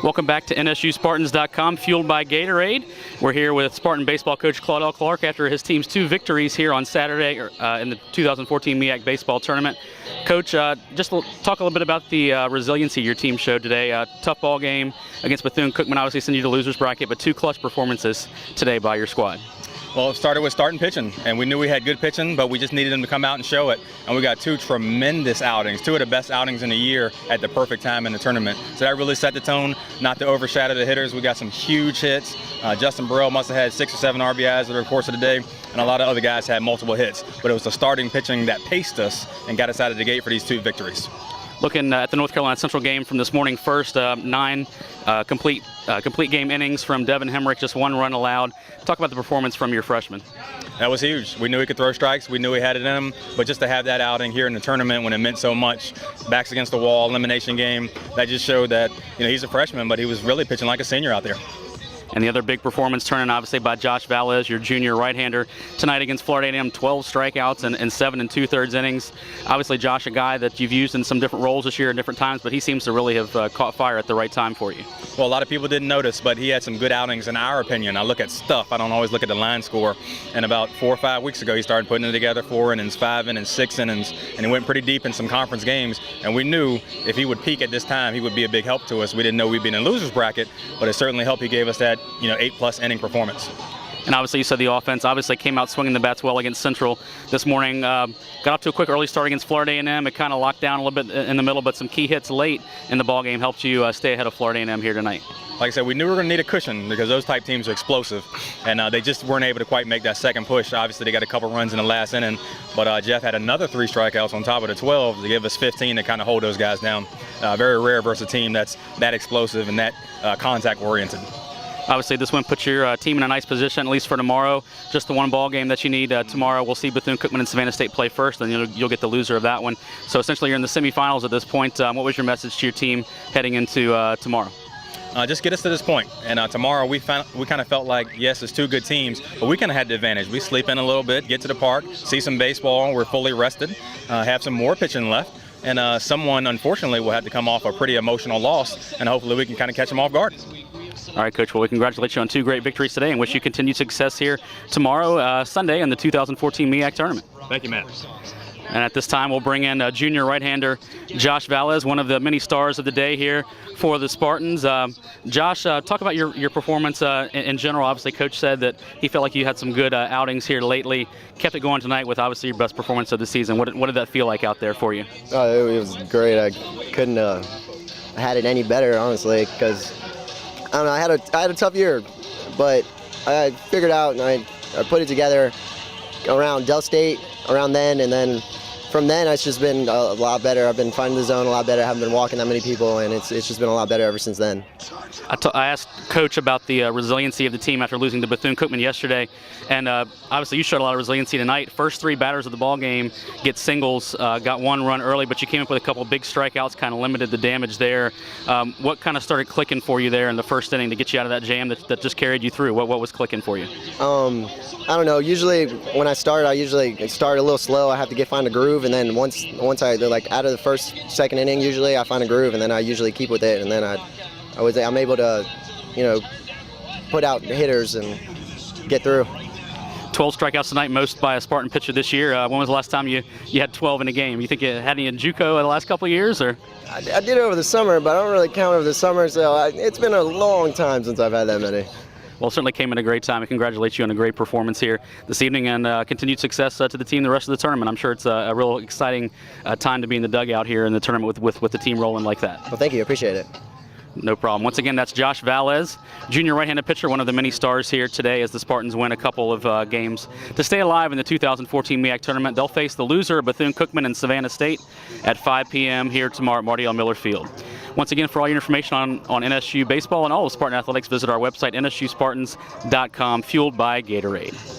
Welcome back to NSUSpartans.com, fueled by Gatorade. We're here with Spartan baseball coach Claudell Clark after his team's 2 victories here on Saturday in the 2014 MEAC Baseball Tournament. Coach, just talk a little bit about the resiliency your team showed today. Tough ball game against Bethune-Cookman, obviously sent you to losers bracket, but 2 clutch performances today by your squad. Well, it started with starting pitching, and we knew we had good pitching, but we just needed them to come out and show it. And we got 2 tremendous outings, 2 of the best outings in the year at the perfect time in the tournament. So that really set the tone, not to overshadow the hitters. We got some huge hits. Justin Burrell must have had 6 or 7 RBIs over the course of the day, and a lot of other guys had multiple hits. But it was the starting pitching that paced us and got us out of the gate for these 2 victories. Looking at the North Carolina Central game from this morning, first 9 complete game innings from Devin Hemrick, just 1 run allowed. Talk about the performance from your freshman. That was huge. We knew he could throw strikes. We knew he had it in him. But just to have that outing here in the tournament when it meant so much, backs against the wall, elimination game, that just showed that he's a freshman, but he was really pitching like a senior out there. And the other big performance turning obviously by Josh Vales, your junior right-hander, tonight against Florida A&M, 12 strikeouts and 7 2/3 innings. Obviously, Josh, a guy that you've used in some different roles this year at different times, but he seems to really have caught fire at the right time for you. Well, a lot of people didn't notice, but he had some good outings in our opinion. I look at stuff. I don't always look at the line score. And about 4 or 5 weeks ago, he started putting it together, 4 innings, 5 innings, 6 innings, and he went pretty deep in some conference games. And we knew if he would peak at this time, he would be a big help to us. We didn't know we'd be in a loser's bracket, but it certainly helped. He gave us that 8+ inning performance. And obviously you said the offense obviously came out swinging the bats well against Central this morning. Got off to a quick early start against Florida A&M. It kind of locked down a little bit in the middle, but some key hits late in the ball game helped you stay ahead of Florida A&M here tonight. Like I said, we knew we were going to need a cushion because those type teams are explosive, and they just weren't able to quite make that second push. Obviously, they got a couple runs in the last inning, but Jeff had another 3 strikeouts on top of the 12 to give us 15 to kind of hold those guys down. Very rare versus a team that's that explosive and that contact-oriented. Obviously, this win puts your team in a nice position, at least for tomorrow. Just the 1 ball game that you need tomorrow. We'll see Bethune-Cookman and Savannah State play first, and you'll get the loser of that one. So essentially, you're in the semifinals at this point. What was your message to your team heading into tomorrow? Just get us to this point. And tomorrow we kind of felt like, yes, it's 2 good teams, but we kind of had the advantage. We sleep in a little bit, get to the park, see some baseball. We're fully rested, have some more pitching left. And someone, unfortunately, will have to come off a pretty emotional loss, and hopefully we can kind of catch them off guard. All right, Coach. Well, we congratulate you on 2 great victories today and wish you continued success here tomorrow, Sunday, in the 2014 MEAC Tournament. Thank you, Matt. And at this time, we'll bring in junior right-hander Josh Vales, one of the many stars of the day here for the Spartans. Josh, talk about your performance in general. Obviously, Coach said that he felt like you had some good outings here lately. Kept it going tonight with obviously your best performance of the season. What did that feel like out there for you? Oh, it was great. I couldn't have had it any better, honestly, because I don't know. I had a tough year, but I figured out and I put it together around Del State, around then, and then from then it's just been a lot better. I've been finding the zone a lot better. I haven't been walking that many people, and it's just been a lot better ever since then. I asked Coach about the resiliency of the team after losing to Bethune-Cookman yesterday, and obviously you showed a lot of resiliency tonight. First 3 batters of the ball game get singles, got 1 run early, but you came up with a couple of big strikeouts, kind of limited the damage there. What kind of started clicking for you there in the first inning to get you out of that jam that just carried you through? What was clicking for you? I don't know. Usually when I start a little slow. I have to find a groove, and then once I out of the first, second inning, usually I find a groove, and then I usually keep with it, and then I'm able to, put out hitters and get through. 12 strikeouts tonight, most by a Spartan pitcher this year. When was the last time you had 12 in a game? You think you had any in JUCO in the last couple of years, or? I did over the summer, but I don't really count over the summer, so it's been a long time since I've had that many. Well, it certainly came at a great time. I congratulate you on a great performance here this evening, and continued success to the team the rest of the tournament. I'm sure it's a real exciting time to be in the dugout here in the tournament with the team rolling like that. Well, thank you. I appreciate it. No problem. Once again, that's Josh Vales, junior right-handed pitcher, one of the many stars here today as the Spartans win a couple of games. To stay alive in the 2014 MEAC Tournament, they'll face the loser of Bethune-Cookman and Savannah State at 5 p.m. here tomorrow at Marty L. Miller Field. Once again, for all your information on NSU baseball and all of Spartan athletics, visit our website, NSUSpartans.com, fueled by Gatorade.